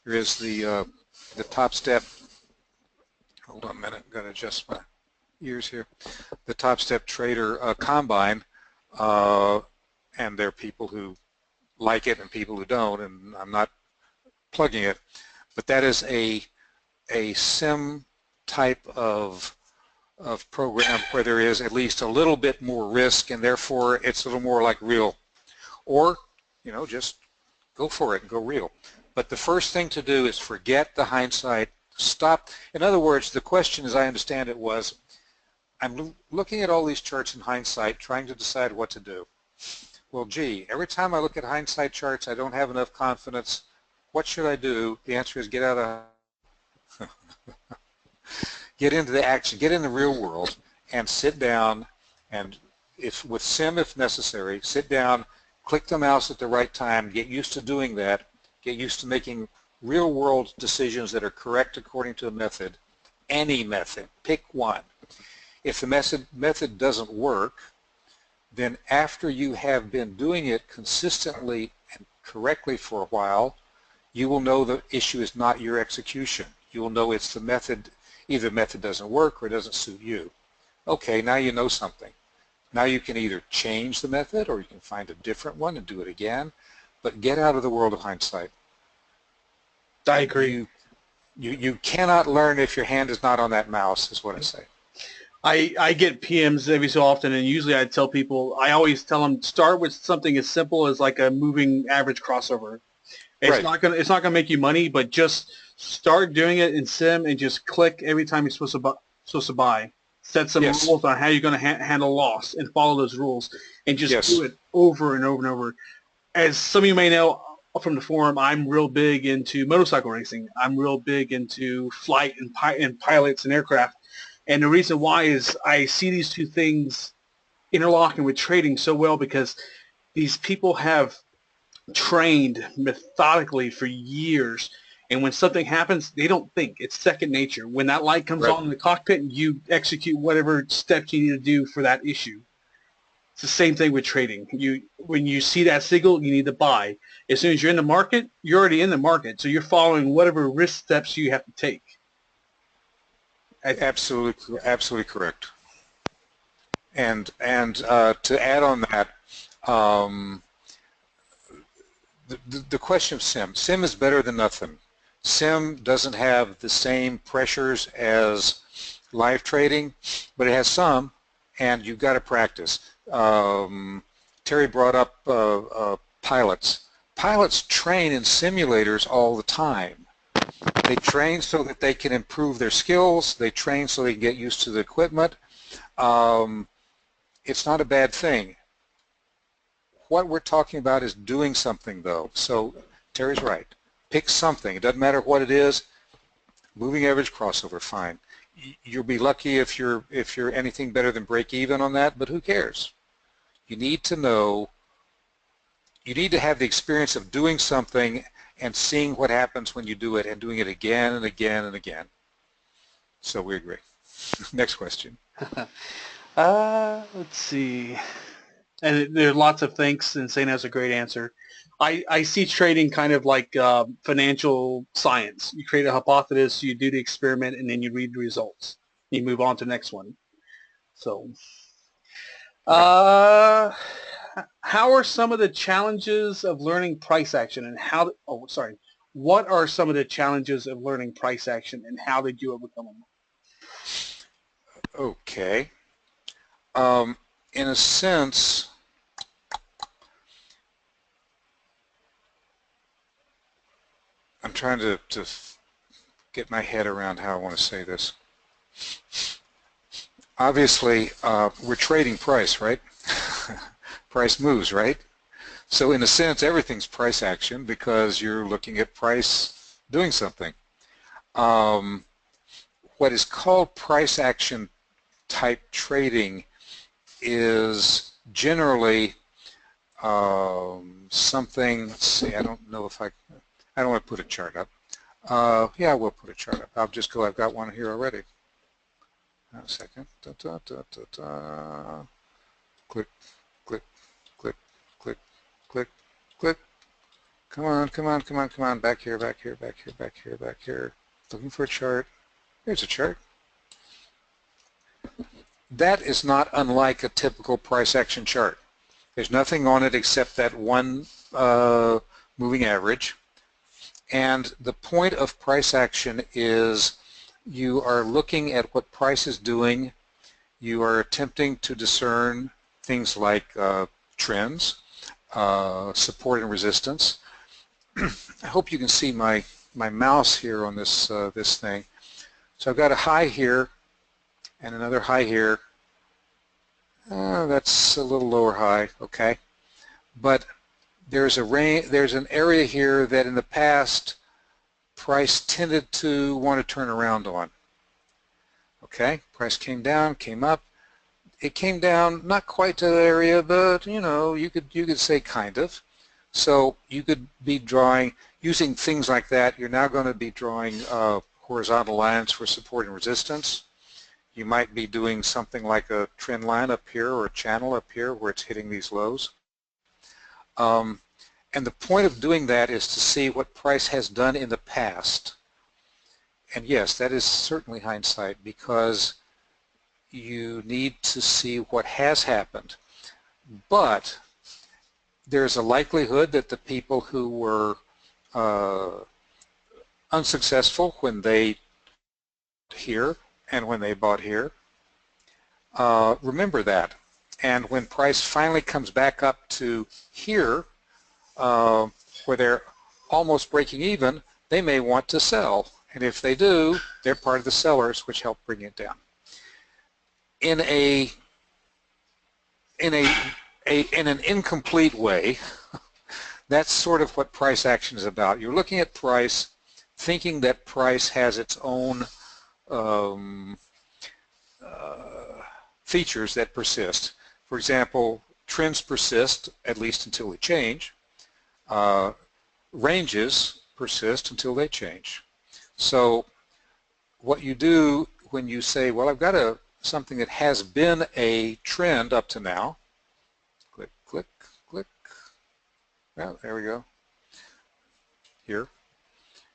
there is the Top Step. Hold on a minute, I'm going to adjust my ears here. The Top Step Trader Combine, and there are people who like it and people who don't, and I'm not plugging it, but that is a sim type of program where there is at least a little bit more risk, and therefore it's a little more like real. Or, you know, just go for it and go real. But the first thing to do is forget the hindsight. Stop. In other words, the question, as I understand it, was, I'm looking at all these charts in hindsight, trying to decide what to do. Well, gee, every time I look at hindsight charts, I don't have enough confidence. What should I do? The answer is get out of get into the action, get in the real world, and sit down, and with sim if necessary, sit down, click the mouse at the right time, get used to doing that, get used to making real world decisions that are correct according to a method, any method, pick one. If the method doesn't work, then after you have been doing it consistently and correctly for a while, you will know the issue is not your execution. You will know it's the method, either the method doesn't work or it doesn't suit you. Okay, now you know something. Now you can either change the method or you can find a different one and do it again, but get out of the world of hindsight. I agree. You cannot learn if your hand is not on that mouse, is what I say. I get PMs every so often, and usually I tell people, I always tell them, start with something as simple as like a moving average crossover. Right. It's not gonna make you money, but just start doing it in Sim and just click every time you're supposed to buy. Set some Yes. rules on how you're gonna handle loss and follow those rules, and just Yes. do it over and over and over. As some of you may know from the forum, I'm real big into motorcycle racing. I'm real big into flight and pilots and aircraft. And the reason why is I see these two things interlocking with trading so well because these people have trained methodically for years. And when something happens, they don't think. It's second nature. When that light comes Right. on in the cockpit, you execute whatever steps you need to do for that issue. It's the same thing with trading. When you see that signal, you need to buy. As soon as you're in the market, you're already in the market. So you're following whatever risk steps you have to take. Absolutely correct. And to add on that, the question of Sim is better than nothing. Sim doesn't have the same pressures as live trading, but it has some, and you've got to practice. Terry brought up pilots. Pilots train in simulators all the time. They train so that they can improve their skills. They train so they can get used to the equipment. It's not a bad thing. What we're talking about is doing something, though. So Terry's right. Pick something. It doesn't matter what it is. Moving average crossover, fine. You'll be lucky if you're anything better than break even on that, but who cares? You need to know. You need to have the experience of doing something and seeing what happens when you do it and doing it again and again and again. So we agree. Next question. Let's see. And there are lots of thanks, and Saint has a great answer. I see trading kind of like financial science. You create a hypothesis, you do the experiment, and then you read the results. You move on to the next one. So, how are some of the challenges of learning price action and how, oh, sorry, what are some of the challenges of learning price action and how did you overcome them? Okay. In a sense, I'm trying to get my head around how I want to say this. Obviously, we're trading price, right? Price moves, right? So in a sense, everything's price action because you're looking at price doing something. What is called price action type trading is generally something, let's see, I don't know if I don't want to put a chart up. Yeah, we'll put a chart up. I'll just go, I've got one here already. A second. Click, click, click, click, click, click. Come on, come on, come on, come on. Back here, back here, back here, back here, back here. Looking for a chart. Here's a chart. That is not unlike a typical price action chart. There's nothing on it except that one moving average. And the point of price action is you are looking at what price is doing. You are attempting to discern things like trends, support and resistance. I hope you can see my mouse here on this this thing. So I've got a high here and another high here. That's a little lower high, okay. But there's a range, there's an area here that in the past price tended to want to turn around on. Okay, price came down, came up. It came down not quite to that area, but you know, you could say kind of. So you could be drawing using things like that. You're now going to be drawing horizontal lines for support and resistance. You might be doing something like a trend line up here or a channel up here where it's hitting these lows. And the point of doing that is to see what price has done in the past. And yes, that is certainly hindsight, because you need to see what has happened. But there's a likelihood that the people who were unsuccessful when they here and when they bought here, remember that. And when price finally comes back up to here, where they're almost breaking even, they may want to sell. And if they do, they're part of the sellers, which help bring it down. In an incomplete way, that's sort of what price action is about. You're looking at price, thinking that price has its own features that persist. For example, trends persist at least until they change. Ranges persist until they change. So what you do when you say, well, I've got something that has been a trend up to now, click, click, click, well, there we go, here,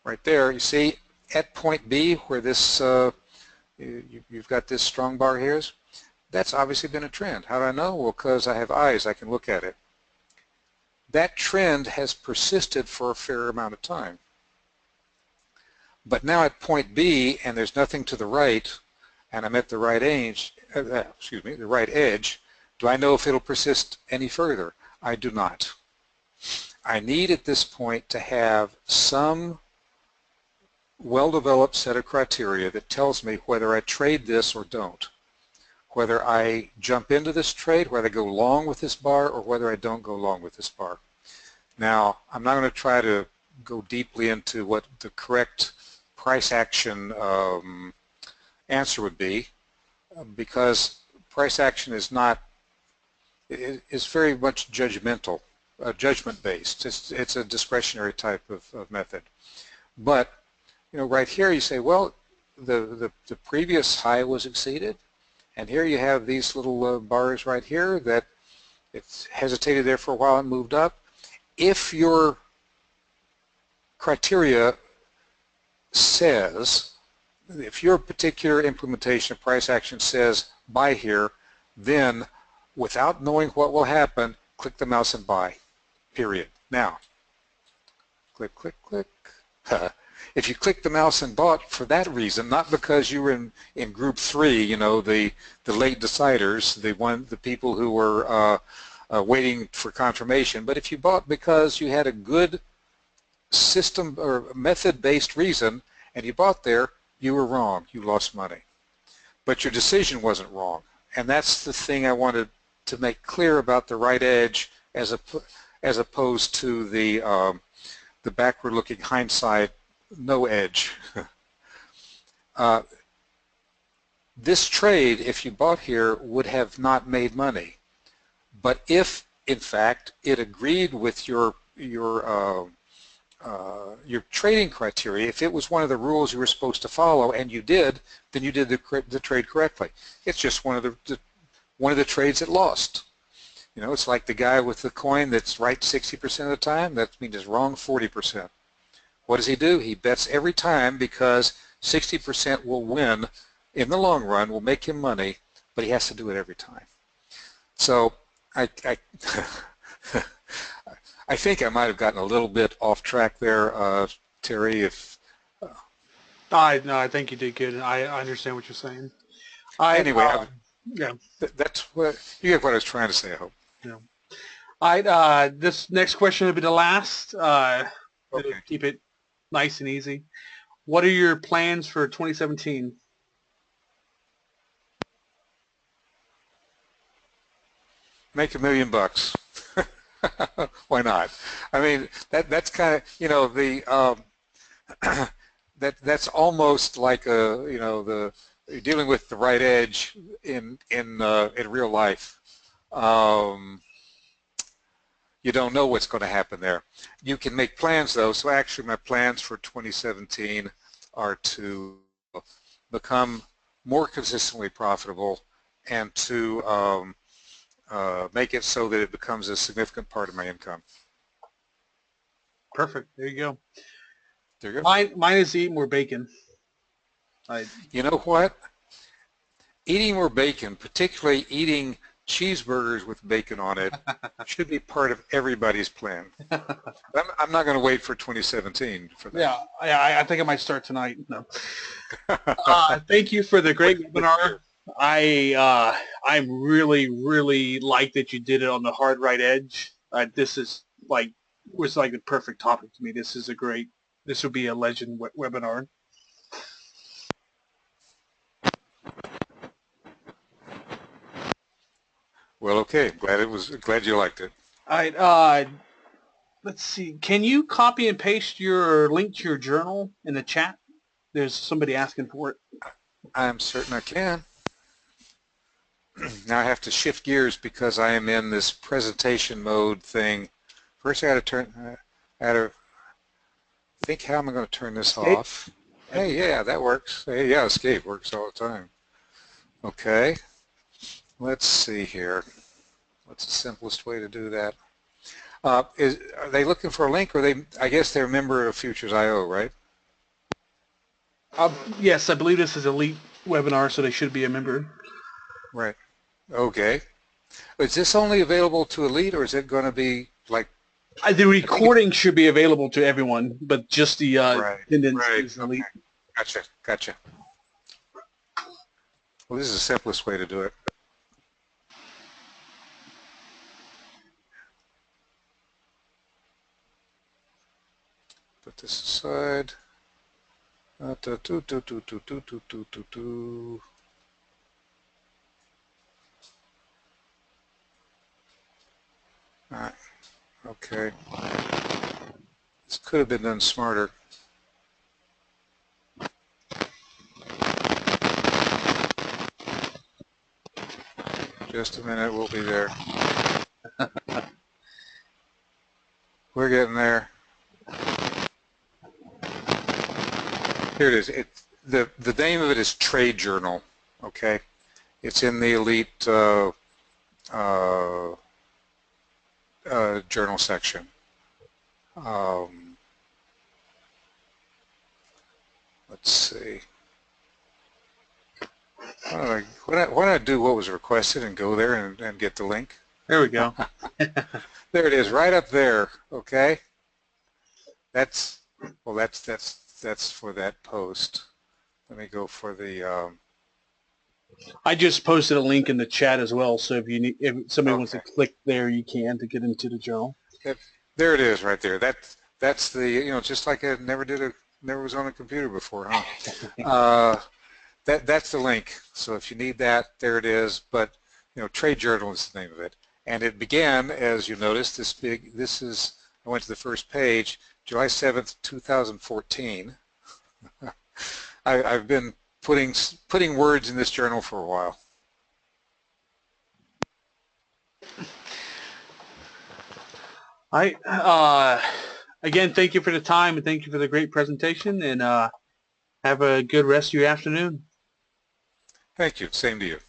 right there, you see at point B where this, you've got this strong bar here, that's obviously been a trend. How do I know? Well, because I have eyes, I can look at it. That trend has persisted for a fair amount of time. But now at point B, and there's nothing to the right, and I'm at the right edge, the right edge, do I know if it'll persist any further? I do not. I need at this point to have some well-developed set of criteria that tells me whether I trade this or don't, whether I jump into this trade, whether I go long with this bar, or whether I don't go long with this bar. Now, I'm not going to try to go deeply into what the correct price action answer would be, because price action is not, it is very much judgmental, judgment-based. It's a discretionary type of method. But you know, right here you say, well, the previous high was exceeded, and here you have these little bars right here that it's hesitated there for a while and moved up. If your criteria says, if your particular implementation of price action says buy here, then without knowing what will happen, click the mouse and buy, period. Now, click, click, click. If you click the mouse and bought for that reason, not because you were in group 3, you know, the late deciders, the people who were waiting for confirmation, but if you bought because you had a good system or method-based reason and you bought there, you were wrong. You lost money. But your decision wasn't wrong. And that's the thing I wanted to make clear about the right edge as opposed to the backward-looking hindsight, no edge. This trade, if you bought here, would have not made money. But if, in fact, it agreed with your trading criteria, if it was one of the rules you were supposed to follow, and you did, then you did the trade correctly. It's just one of the trades that lost. You know, it's like the guy with the coin that's right 60% of the time. That means it's wrong 40%. What does he do? He bets every time because 60% will win in the long run, will make him money, but he has to do it every time. So I think I might have gotten a little bit off track there, Terry. If no, I think you did good. I understand what you're saying. Anyway, yeah, that's what you get. What I was trying to say, I hope. Yeah. This next question will be the last. Okay. Keep it nice and easy. What are your plans for 2017? Make $1 million. Why not? I mean, that's kind of, you know, the that's almost like you're dealing with the right edge in real life. You don't know what's going to happen there. You can make plans though. So actually, my plans for 2017 are to become more consistently profitable and to make it so that it becomes a significant part of my income. Perfect. There you go. There you go. Mine is to eat more bacon. You know what? Eating more bacon, particularly eating cheeseburgers with bacon on it, should be part of everybody's plan. I'm not going to wait for 2017 for that. Yeah, I think I might start tonight. No. Thank you for the great webinar. I'm really like that you did it on the hard right edge. This is was like the perfect topic to me. This would be a legend webinar. Well, okay. Glad you liked it. All right. Let's see. Can you copy and paste your link to your journal in the chat? There's somebody asking for it. I'm certain I can. Now I have to shift gears because I am in this presentation mode thing. First I got to think, how am I going to turn this Escape? off? Hey, yeah, that works. Hey, yeah, escape works all the time. Okay. Let's see here. What's the simplest way to do that? Are they looking for a link, or I guess they're a member of Futures IO, right? Yes, I believe this is a Elite webinar, so they should be a member. Right. Okay. Is this only available to Elite, or is it going to be like... The recording should be available to everyone, but just the attendance is Elite. Okay. Gotcha. Well, this is the simplest way to do it. Put this aside. All right. Okay. This could have been done smarter. Just a minute, we'll be there. We're getting there. Here it is. The name of it is Trade Journal. Okay, it's in the Elite journal section. Let's see. Why don't I do what was requested and go there and get the link? There we go. There it is, right up there. Okay. That's for that post. Let me go for the. I just posted a link in the chat as well, so if somebody wants to click there, you can to get into the journal. There it is, right there. That's the just like I never was on a computer before, huh? That's the link. So if you need that, there it is. But Trade Journal is the name of it, and it began, as you noticed, I went to the first page, July 7th, 2014. I've been putting words in this journal for a while. Again, thank you for the time and thank you for the great presentation, and have a good rest of your afternoon. Thank you. Same to you.